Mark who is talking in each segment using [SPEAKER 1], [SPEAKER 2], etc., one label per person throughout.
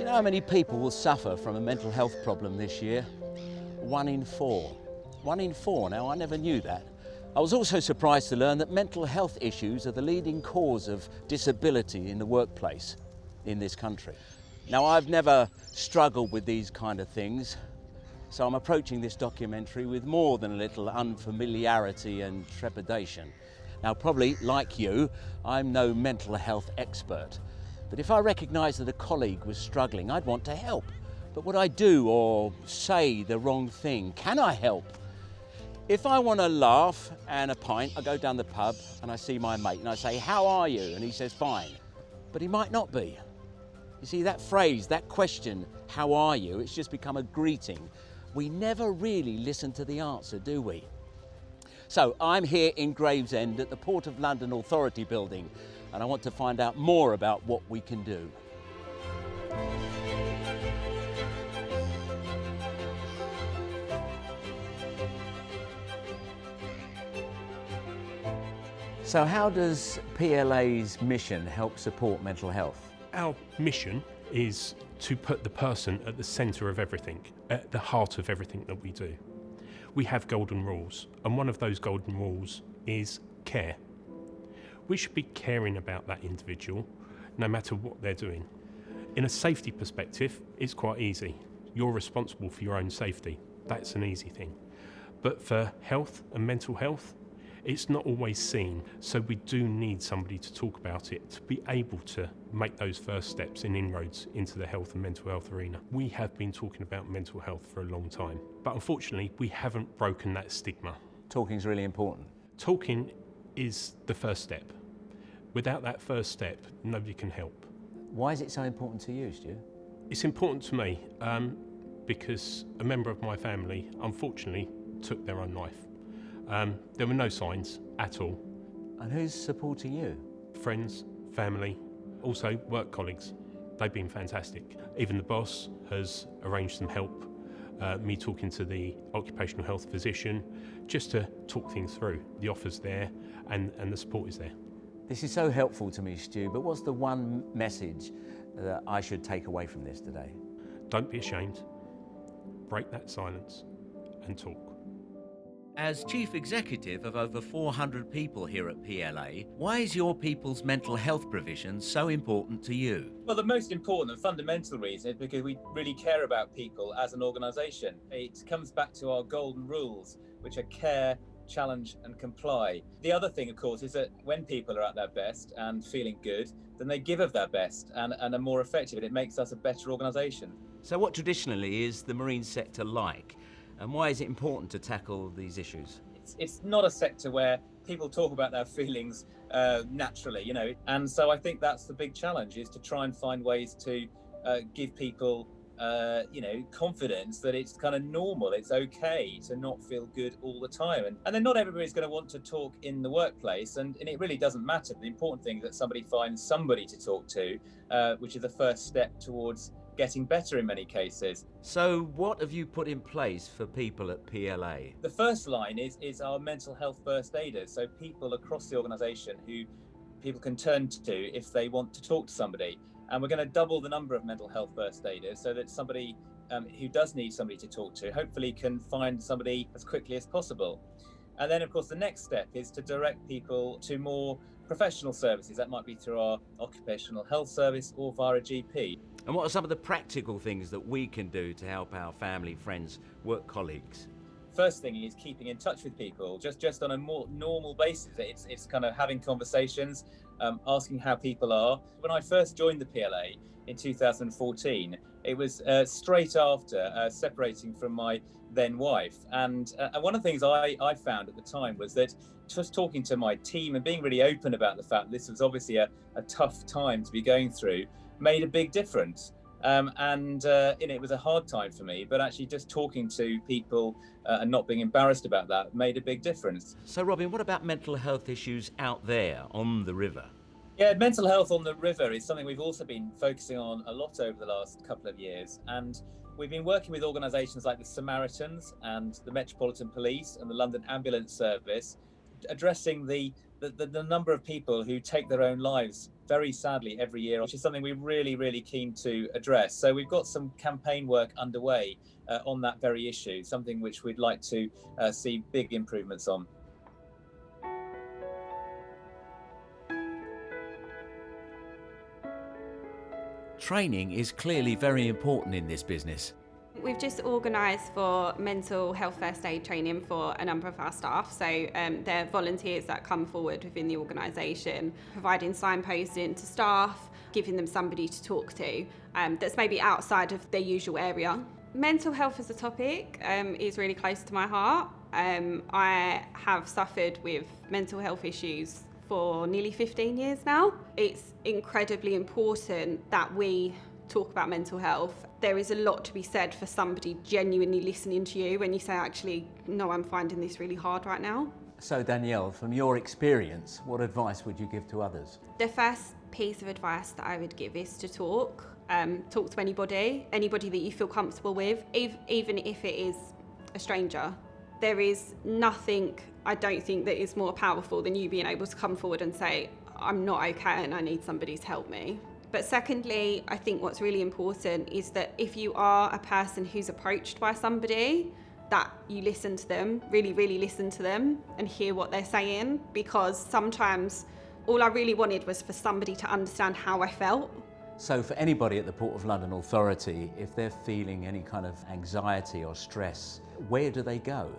[SPEAKER 1] you know how many people will suffer from a mental health problem this year? 1 in 4. 1 in 4, now I never knew that. I was also surprised to learn that mental health issues are the leading cause of disability in the workplace in this country. Now, I've never struggled with these kind of things, so I'm approaching this documentary with more than a little unfamiliarity and trepidation. Now, probably, like you, I'm no mental health expert, but if I recognised that a colleague was struggling, I'd want to help. But would I do or say the wrong thing? Can I help? If I want a laugh and a pint, I go down the pub and I see my mate and I say, "How are you?" And he says, "Fine." But he might not be. You see, that phrase, that question, "How are you?" it's just become a greeting. We never really listen to the answer, do we? So I'm here in Gravesend at the Port of London Authority building, and I want to find out more about what we can do. So how does PLA's mission help support mental health?
[SPEAKER 2] Our mission is to put the person at the centre of everything, at the heart of everything that we do. We have golden rules, and one of those golden rules is care. We should be caring about that individual, no matter what they're doing. In a safety perspective, it's quite easy. You're responsible for your own safety. That's an easy thing. But for health and mental health, it's not always seen, so we do need somebody to talk about it, to be able to make those first steps and inroads into the health and mental health arena. We have been talking about mental health for a long time, but unfortunately we haven't broken that stigma.
[SPEAKER 1] Talking's really important.
[SPEAKER 2] Talking is the first step. Without that first step, nobody can help.
[SPEAKER 1] Why is it so important to you, Stu?
[SPEAKER 2] It's important to me because a member of my family unfortunately took their own life. There were no signs at all.
[SPEAKER 1] And who's supporting you?
[SPEAKER 2] Friends, family, also work colleagues. They've been fantastic. Even the boss has arranged some help, me talking to the occupational health physician, just to talk things through. The offer's there and the support is there.
[SPEAKER 1] This is so helpful to me, Stu, but what's the one message that I should take away from this today?
[SPEAKER 2] Don't be ashamed. Break that silence and talk.
[SPEAKER 1] As Chief Executive of over 400 people here at PLA, why is your people's mental health provision so important to you?
[SPEAKER 3] Well, the most important and fundamental reason is because we really care about people as an organisation. It comes back to our golden rules, which are care, challenge and comply. The other thing, of course, is that when people are at their best and feeling good, then they give of their best and are more effective, and it makes us a better organisation. So what traditionally is the marine sector like? And why is it important to tackle these issues? It's not a sector where people talk about their feelings naturally, you know, and so I think that's the big challenge, is to try and find ways to give people, confidence that it's kind of normal, it's okay to not feel good all the time. And then not everybody's going to want to talk in the workplace, and it really doesn't matter. The important thing is that somebody finds somebody to talk to, which is the first step towards getting better in many cases. So what have you put in place for people at PLA? The first line is our mental health first aiders, so people across the organisation who people can turn to if they want to talk to somebody. And we're going to double the number of mental health first aiders so that somebody who does need somebody to talk to hopefully can find somebody as quickly as possible. And then, of course, the next step is to direct people to more professional services. That might be through our occupational health service or via a GP. And what are some of the practical things that we can do to help our family, friends, work colleagues? First thing is keeping in touch with people, just on a more normal basis. It's kind of having conversations, asking how people are. When I first joined the PLA in 2014, it was straight after separating from my then wife. And one of the things I found at the time was that just talking to my team and being really open about the fact this was obviously a tough time to be going through made a big difference. It was a hard time for me, but actually just talking to people and not being embarrassed about that made a big difference. So Robin, what about mental health issues out there on the river? Yeah, mental health on the river is something we've also been focusing on a lot over the last couple of years. And we've been working with organisations like the Samaritans and the Metropolitan Police and the London Ambulance Service, addressing the the number of people who take their own lives very sadly every year, which is something we're really keen to address. So we've got some campaign work underway on that very issue, something which we'd like to see big improvements on.
[SPEAKER 1] Training is clearly very important in this business.
[SPEAKER 4] We've just organised for mental health first aid training for a number of our staff. So they're volunteers that come forward within the organisation, providing signposting to staff, giving them somebody to talk to that's maybe outside of their usual area. Mental health as a topic is really close to my heart. I have suffered with mental health issues for nearly 15 years now. It's incredibly important that we talk about mental health. There is a lot to be said for somebody genuinely listening to you when you say, actually, no, I'm finding this really hard right now.
[SPEAKER 1] So Danielle, from your experience, what advice would you give to others?
[SPEAKER 4] The first piece of advice that I would give is to talk to anybody that you feel comfortable with, even if it is a stranger. There is nothing, I don't think, that is more powerful than you being able to come forward and say, I'm not okay and I need somebody to help me. But secondly, I think what's really important is that if you are a person who's approached by somebody, that you listen to them, really listen to them and hear what they're saying, because sometimes all I really wanted was for somebody to understand how I felt.
[SPEAKER 1] So for anybody at the Port of London Authority, if they're feeling any kind of anxiety or stress, where do they go?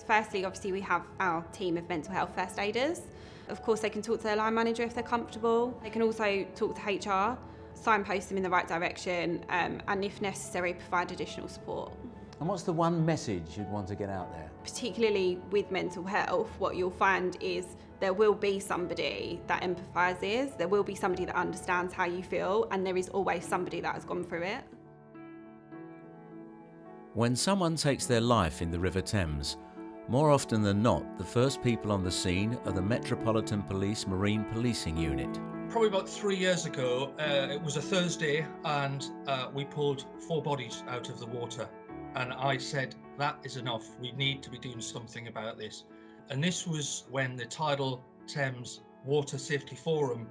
[SPEAKER 4] Firstly, obviously, we have our team of mental health first aiders. Of course, they can talk to their line manager if they're comfortable. They can also talk to HR, signpost them in the right direction, and if necessary, provide additional support.
[SPEAKER 1] And what's the one message you'd want to get out there?
[SPEAKER 4] Particularly with mental health, what you'll find is there will be somebody that empathises, there will be somebody that understands how you feel, and there is always somebody that has gone through it.
[SPEAKER 1] When someone takes their life in the River Thames, more often than not, the first people on the scene are the Metropolitan Police Marine Policing Unit.
[SPEAKER 5] Probably about 3 years ago, it was a Thursday, and we pulled 4 bodies out of the water. And I said, that is enough. We need to be doing something about this. And this was when the Tidal Thames Water Safety Forum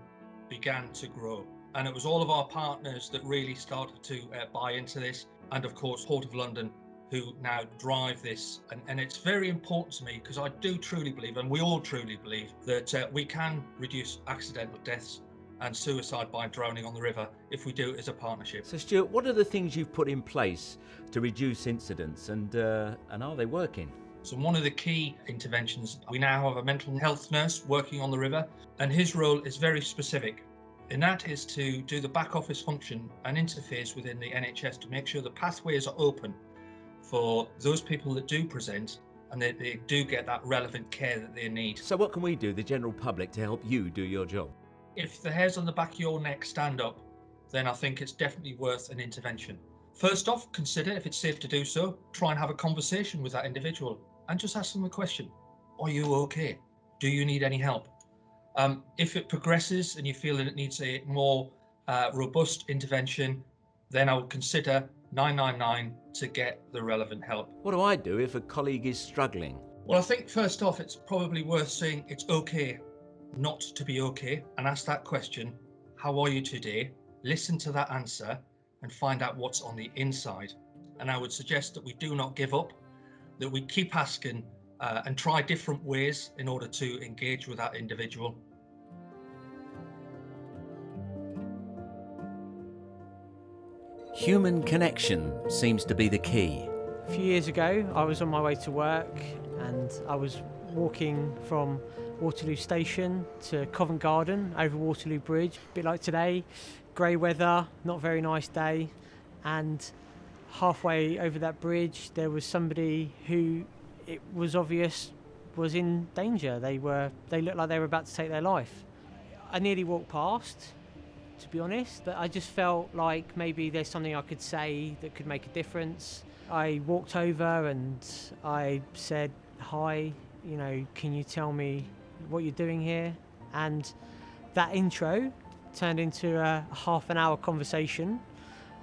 [SPEAKER 5] began to grow. And it was all of our partners that really started to buy into this. And of course, Port of London, who now drive this. And it's very important to me, because I do truly believe, and we all truly believe, that we can reduce accidental deaths and suicide by drowning on the river if we do it as a partnership.
[SPEAKER 1] So Stuart, what are the things you've put in place to reduce incidents, and are they working?
[SPEAKER 5] So one of the key interventions, we now have a mental health nurse working on the river, and his role is very specific. And that is to do the back office function and interface within the NHS to make sure the pathways are open for those people that do present, and they do get that relevant care that they need.
[SPEAKER 1] So what can we do, the general public, to help you do your job?
[SPEAKER 5] If the hairs on the back of your neck stand up, then I think it's definitely worth an intervention. First off, consider if it's safe to do so. Try and have a conversation with that individual and just ask them a question. Are you okay? Do you need any help? If it progresses and you feel that it needs a more robust intervention, then I would consider 999 to get the relevant help.
[SPEAKER 1] What do I do if a colleague is struggling?
[SPEAKER 5] Well, I think first off, it's probably worth saying it's okay not to be okay, and ask that question, how are you today? Listen to that answer and find out what's on the inside. And I would suggest that we do not give up, that we keep asking and try different ways in order to engage with that individual.
[SPEAKER 1] Human connection seems to be the key.
[SPEAKER 6] A few years ago, I was on my way to work and I was walking from Waterloo Station to Covent Garden over Waterloo Bridge. A bit like today, grey weather, not very nice day, and halfway over that bridge there was somebody who it was obvious was in danger. They looked like they were about to take their life. I nearly walked past, to be honest, but I just felt like maybe there's something I could say that could make a difference. I walked over and I said, hi, can you tell me what you're doing here? And that intro turned into a half an hour conversation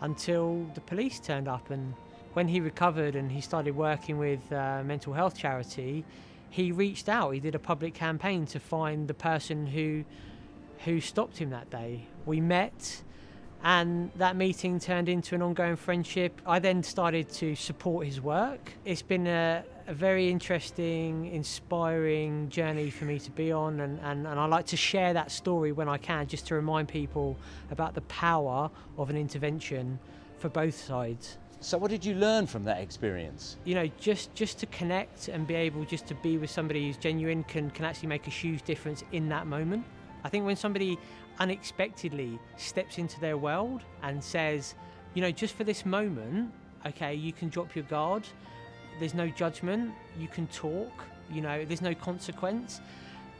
[SPEAKER 6] until the police turned up. And when he recovered and he started working with a mental health charity, he reached out. He did a public campaign to find the person who stopped him that day. We met, and that meeting turned into an ongoing friendship. I then started to support his work. It's been a very interesting, inspiring journey for me to be on, and I like to share that story when I can, just to remind people about the power of an intervention for both sides.
[SPEAKER 1] So what did you learn from that experience?
[SPEAKER 6] You know, just to connect and be able just to be with somebody who's genuine can actually make a huge difference in that moment. I think when somebody unexpectedly steps into their world and says, you know, just for this moment, okay, you can drop your guard, there's no judgment, you can talk, you know, there's no consequence.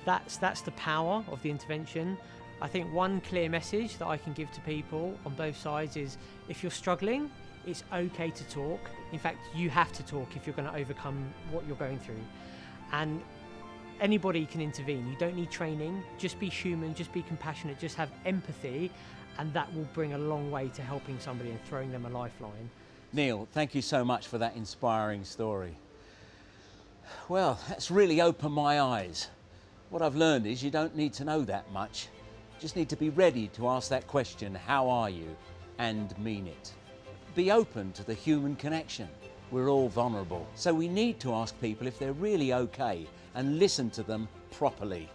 [SPEAKER 6] That's the power of the intervention. I think one clear message that I can give to people on both sides is, if you're struggling, it's okay to talk. In fact, you have to talk if you're going to overcome what you're going through. And anybody can intervene. You don't need training. Just be human, just be compassionate, just have empathy, and that will bring a long way to helping somebody and throwing them a lifeline.
[SPEAKER 1] Neil, thank you so much for that inspiring story. Well, that's really opened my eyes. What I've learned is you don't need to know that much. You just need to be ready to ask that question, how are you? And mean it. Be open to the human connection. We're all vulnerable, so we need to ask people if they're really okay and listen to them properly.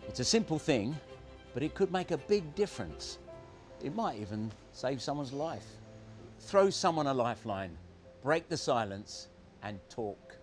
[SPEAKER 1] It's a simple thing, but it could make a big difference. It might even save someone's life. Throw someone a lifeline, break the silence, and talk.